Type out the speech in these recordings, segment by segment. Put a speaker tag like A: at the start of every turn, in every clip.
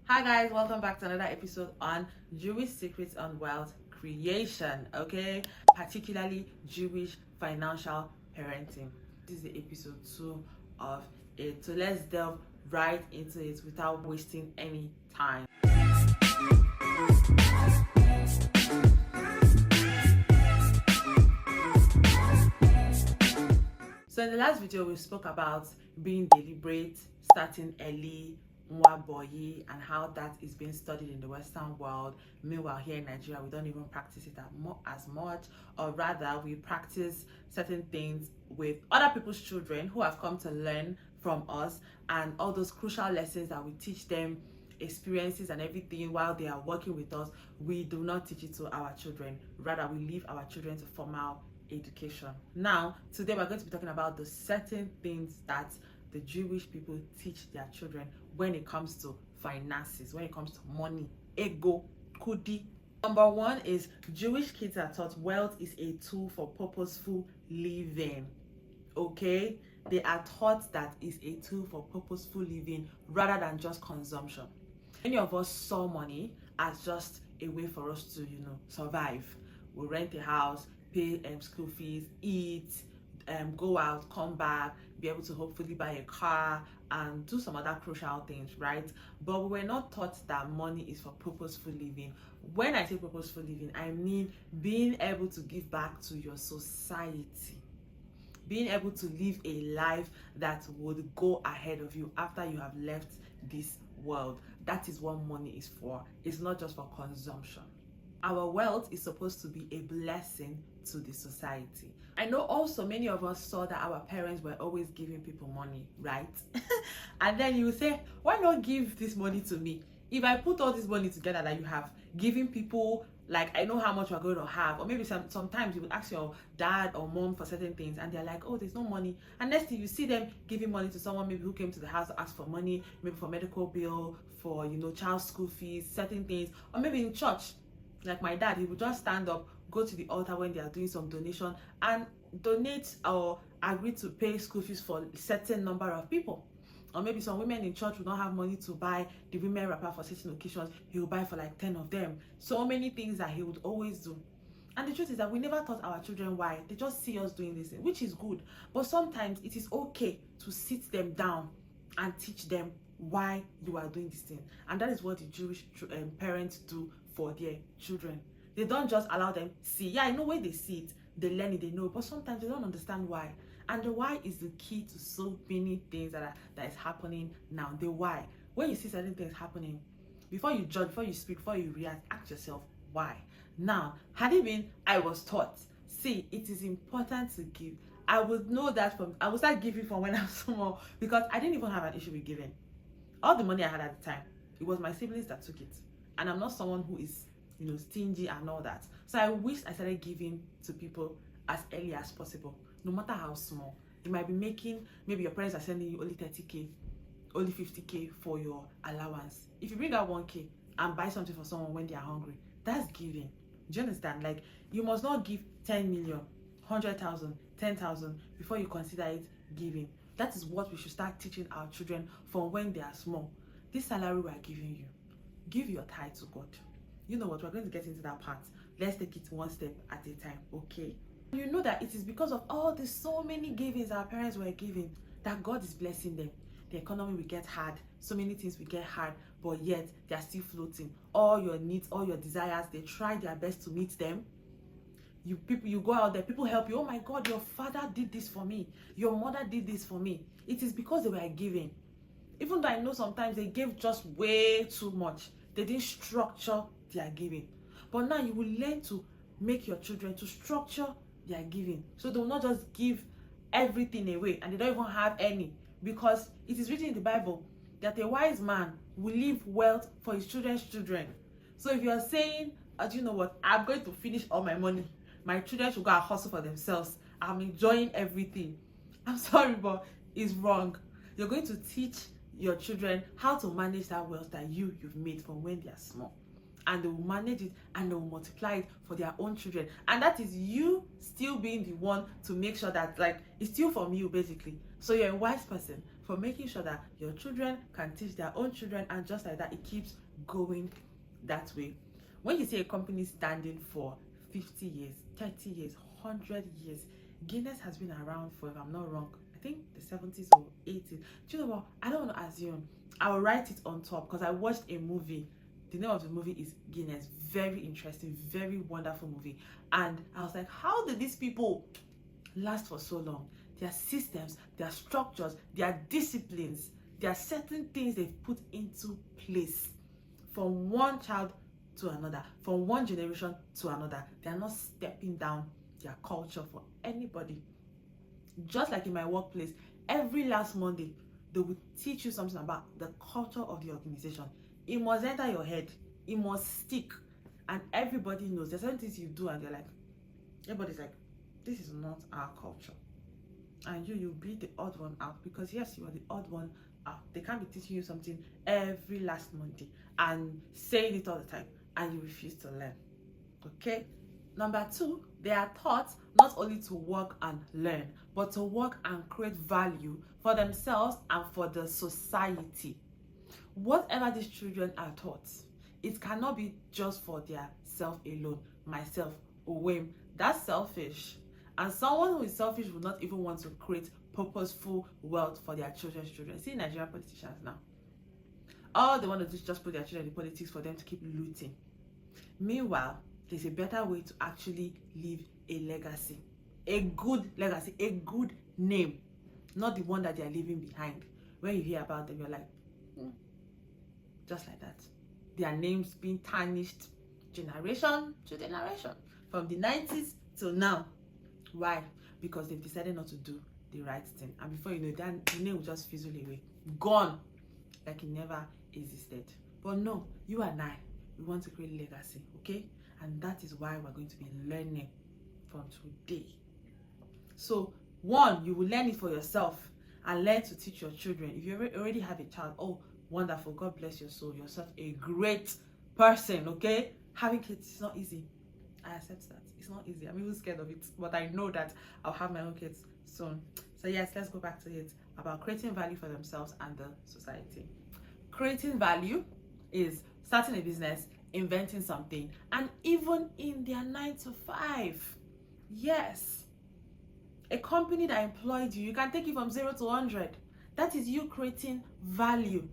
A: Hi guys, welcome back to another episode on Jewish secrets on wealth creation, okay? Particularly Jewish financial parenting. This is the episode 2 of it. So let's delve right into it without wasting any time. So in the last video, we spoke about being deliberate, starting early, Nwaboyi, and how that is being studied in the Western world. Meanwhile, here in Nigeria, we don't even practice it as much, or rather, we practice certain things with other people's children who have come to learn from us, and all those crucial lessons that we teach them, experiences and everything while they are working with us, we do not teach it to our children. Rather, we leave our children to formal education. Now, today we're going to be talking about the certain things that the Jewish people teach their children when it comes to finances, when it comes to money, ego, kudi. Number one is Jewish kids are taught wealth is a tool for purposeful living. Okay? They are taught that is a tool for purposeful living rather than just consumption. Many of us saw money as just a way for us to, survive. We rent a house, pay school fees, eat, go out, come back, be able to hopefully buy a car and do some other crucial things, right? But we were not taught that money is for purposeful living. When I say purposeful living, I mean being able to give back to your society, being able to live a life that would go ahead of you after you have left this world. That is what money is for. It's not just for consumption. Our wealth is supposed to be a blessing to the society. I know also many of us saw that our parents were always giving people money, right? And then you say, why not give this money to me? If I put all this money together that you have, giving people, like, I know how much we're going to have. Or maybe sometimes you would ask your dad or mom for certain things and they're like, oh, there's no money. And next thing you see them giving money to someone maybe who came to the house to ask for money, maybe for medical bill, for, child school fees, certain things, or maybe in church. Like my dad, he would just stand up, go to the altar when they are doing some donation and donate or agree to pay school fees for a certain number of people. Or maybe some women in church will not have money to buy the women wrapper for certain occasions. He will buy for like 10 of them. So many things that he would always do. And the truth is that we never taught our children why. They just see us doing this, which is good. But sometimes it is okay to sit them down and teach them why you are doing this thing. And that is what the Jewish parents do for their children. They don't just allow them see. Yeah, I know when they see it, they learn it, they know, but sometimes they don't understand why. And the why is the key to so many things that is happening now. The why. When you see certain things happening, before you judge, before you speak, before you react, ask yourself why. Now, had it been I was taught, see, it is important to give. I would know that I would start giving from when I was small because I didn't even have an issue with giving. All the money I had at the time, it was my siblings that took it. And I'm not someone who is, stingy and all that. So I wish I started giving to people as early as possible, no matter how small. You might be making, maybe your parents are sending you only 30K, only 50K for your allowance. If you bring out 1K and buy something for someone when they are hungry, that's giving. Do you understand? Like, you must not give 10 million, 100,000, 10,000 before you consider it giving. That is what we should start teaching our children from when they are small. This salary we are giving you, give your tithe to God. You know what? We're going to get into that part. Let's take it one step at a time, okay? You know that it is because of all the so many givings our parents were giving that God is blessing them. The economy will get hard. So many things will get hard, but yet they are still floating. All your needs, all your desires, they try their best to meet them. You go out there, people help you. Oh my God, your father did this for me. Your mother did this for me. It is because they were giving. Even though I know sometimes they gave just way too much. They didn't structure their giving. But now you will learn to make your children to structure their giving. So they will not just give everything away and they don't even have any. Because it is written in the Bible that a wise man will leave wealth for his children's children. So if you are saying, you know what, I'm going to finish all my money, my children should go and hustle for themselves, I'm enjoying everything, I'm sorry, but it's wrong. You're going to teach your children how to manage that wealth that you've made from when they are small, and they will manage it and they will multiply it for their own children. And that is you still being the one to make sure that, like, it's still from you basically. So you're a wise person for making sure that your children can teach their own children, and just like that, it keeps going that way. When you see a company standing for 50 years, 30 years, 100 years, Guinness has been around for, if I'm not wrong, I think the 70s or 80s. Do you know what? I don't want to assume. I'll write it on top because I watched a movie. The name of the movie is Guinness. Very interesting, very wonderful movie. And I was like, how did these people last for so long? Their systems, their structures, their disciplines, there are certain things they've put into place from one child to another, from one generation to another. They are not stepping down their culture for anybody. Just like in my workplace, every last Monday, they will teach you something about the culture of the organization. It must enter your head. It must stick. And everybody knows. There's certain things you do and they're like, everybody's like, this is not our culture. And you'll be the odd one out, because yes, you are the odd one out. They can't be teaching you something every last Monday and saying it all the time, and you refuse to learn. Okay? Number 2, they are taught not only to work and learn, but to work and create value for themselves and for the society. Whatever these children are taught, it cannot be just for their self alone. Myself, Owem, that's selfish. And someone who is selfish would not even want to create purposeful wealth for their children's children. See Nigerian politicians now. All they want to do is just put their children in politics for them to keep looting. Meanwhile, there's a better way to actually leave a legacy. A good legacy, a good name. Not the one that they are leaving behind. When you hear about them, you're like, just like that. Their names being tarnished generation to generation. From the 90s till now. Why? Because they've decided not to do the right thing. And before you know it, the name will just fizzle away. Gone. Like it never existed. But no, you and I, we want to create legacy, okay? And that is why we're going to be learning from today. So, 1, you will learn it for yourself and learn to teach your children. If you already have a child, oh, wonderful, God bless your soul. You're such a great person, okay? Having kids is not easy. I accept that. It's not easy. I'm even scared of it, but I know that I'll have my own kids soon. So yes, let's go back to it about creating value for themselves and the society. Creating value is starting a business, inventing something, and even in their 9 to 5. Yes. A company that employed you can take you from 0 to 100. That is you creating value.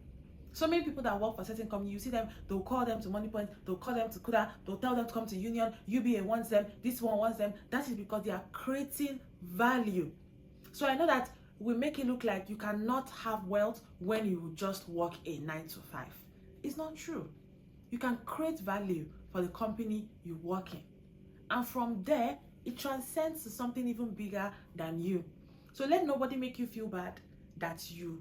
A: So many people that work for certain companies, you see them, they'll call them to Money Point, they'll call them to Kuda, they'll tell them to come to Union, UBA wants them, this one wants them. That is because they are creating value. So I know that we make it look like you cannot have wealth when you just work a 9 to 5. It's not true. You can create value for the company you work in. And from there, it transcends to something even bigger than you. So let nobody make you feel bad that you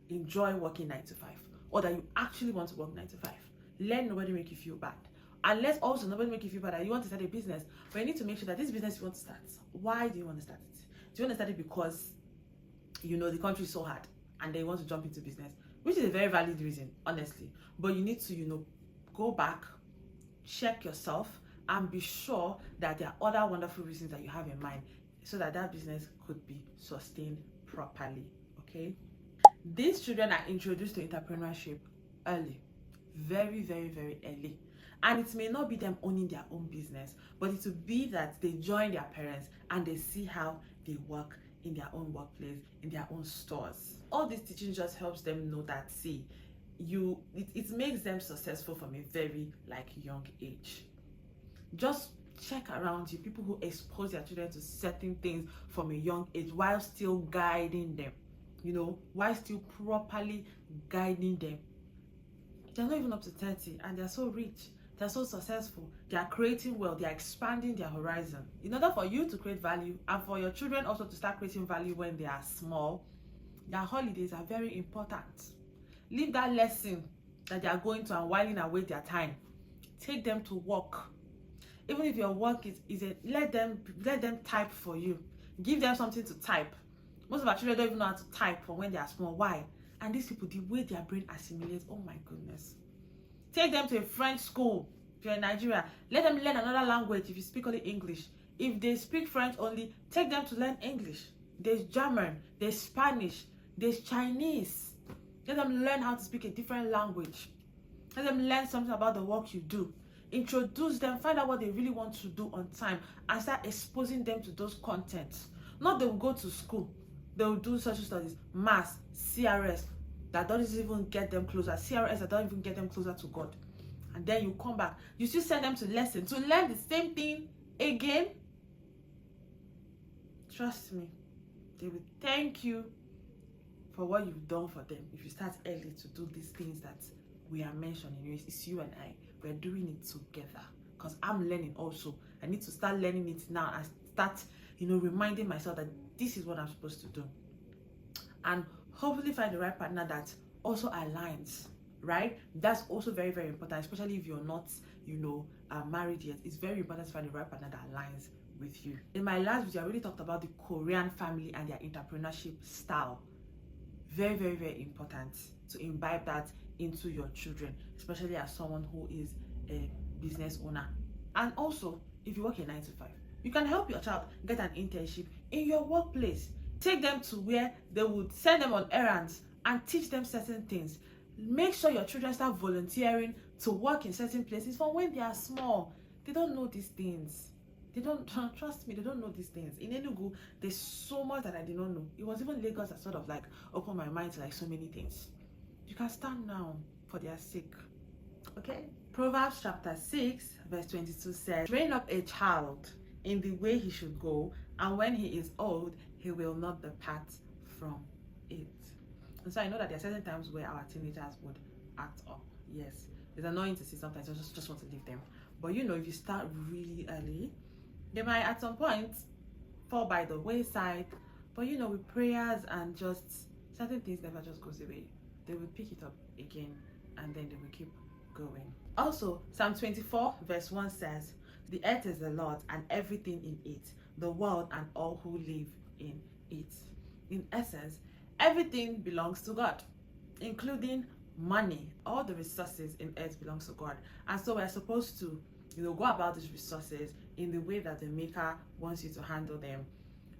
A: enjoy working 9 to 5. Or that you actually want to work 9 to 5. Let nobody make you feel bad. And let also nobody make you feel bad that you want to start a business. But you need to make sure that this business you want to start, why do you want to start it? Do you want to start it because you know the country is so hard and they want to jump into business? Which is a very valid reason, honestly. But you need to, go back, check yourself, and be sure that there are other wonderful reasons that you have in mind so that that business could be sustained properly, okay? These children are introduced to entrepreneurship early, very, very, very early. And it may not be them owning their own business, but it will be that they join their parents and they see how they work in their own workplace, in their own stores. All this teaching just helps them know that, see, it makes them successful from a very young age. Just check around you, people who expose their children to certain things from a young age while still guiding them. While still properly guiding them. They're not even up to 30 and they're so rich, they're so successful, they are creating wealth, they are expanding their horizon. In order for you to create value and for your children also to start creating value when they are small, their holidays are very important. Leave that lesson that they are going to and whiling away their time. Take them to work. Even if your work let them type for you. Give them something to type. Most of our children don't even know how to type from when they are small. Why? And these people, the way their brain assimilates, oh my goodness. Take them to a French school. If you're in Nigeria, let them learn another language if you speak only English. If they speak French only, take them to learn English. there's German, there's Spanish, there's Chinese. Let them learn how to speak a different language. Let them learn something about the work you do. Introduce them, find out what they really want to do on time, and start exposing them to those contents. Not they will go to school, they will do social studies, maths, CRS, that doesn't even get them closer, CRS that don't even get them closer to God. And then you come back, you still send them to lesson to learn the same thing again. Trust me, they will thank you for what you've done for them if you start early to do these things that we are mentioning. It's you and I. We're doing it together because I'm learning also. I need to start learning it now and start, reminding myself that this is what I'm supposed to do. And hopefully find the right partner that also aligns, right? That's also very, very important, especially if you're not, married yet. It's very important to find the right partner that aligns with you. In my last video, I really talked about the Korean family and their entrepreneurship style. Very, very, very important to imbibe that into your children, especially as someone who is a business owner. And also, if you work a 9-to-5, you can help your child get an internship in your workplace. Take them to where they would send them on errands and teach them certain things. Make sure your children start volunteering to work in certain places from when they are small. They don't know these things. They don't, trust me, they don't know these things. In Enugu, there's so much that I did not know. It was even Lagos that sort of like opened my mind to like so many things. You can start now for their sake. Okay? Proverbs chapter 6, verse 22 says, train up a child in the way he should go, and when he is old, he will not depart from it. And so I know that there are certain times where our teenagers would act up. Yes, it's annoying to see sometimes. I just want to leave them. But if you start really early, they might at some point fall by the wayside. But with prayers and just certain things never just goes away. They will pick it up again and then they will keep going. Also, Psalm 24 verse 1 says, the earth is the Lord's and everything in it, the world and all who live in it. In essence, everything belongs to God, including money. All the resources in earth belongs to God. And so we're supposed to go about these resources in the way that the maker wants you to handle them.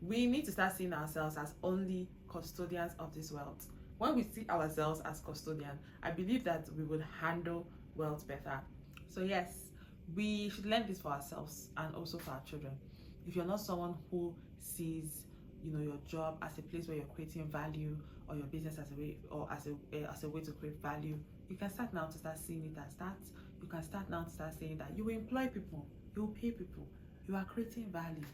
A: We need to start seeing ourselves as only custodians of this wealth. When we see ourselves as custodians, I believe that we would handle wealth better. So yes, we should learn this for ourselves and also for our children. If you're not someone who sees your job as a place where you're creating value, or your business as a way, or as a way to create value, you can start now to start seeing it as that. You can start now to start saying that you will employ people, you will pay people, you are creating value.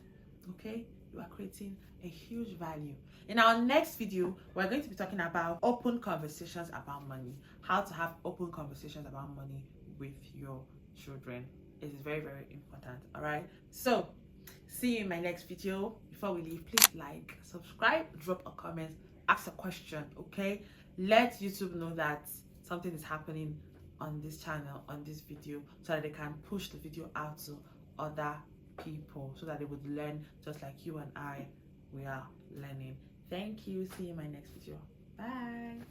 A: Okay, you are creating a huge value. In our next video, we're going to be talking about open conversations about money, how to have open conversations about money with your children. It is very, very important. All right, so see you in my next video. Before we leave, please like, subscribe, drop a comment, ask a question. Okay, let YouTube know that something is happening on this channel, on this video, so that they can push the video out to other people, so that they would learn just like you and I, we are learning. Thank you. See you in my next video. Bye.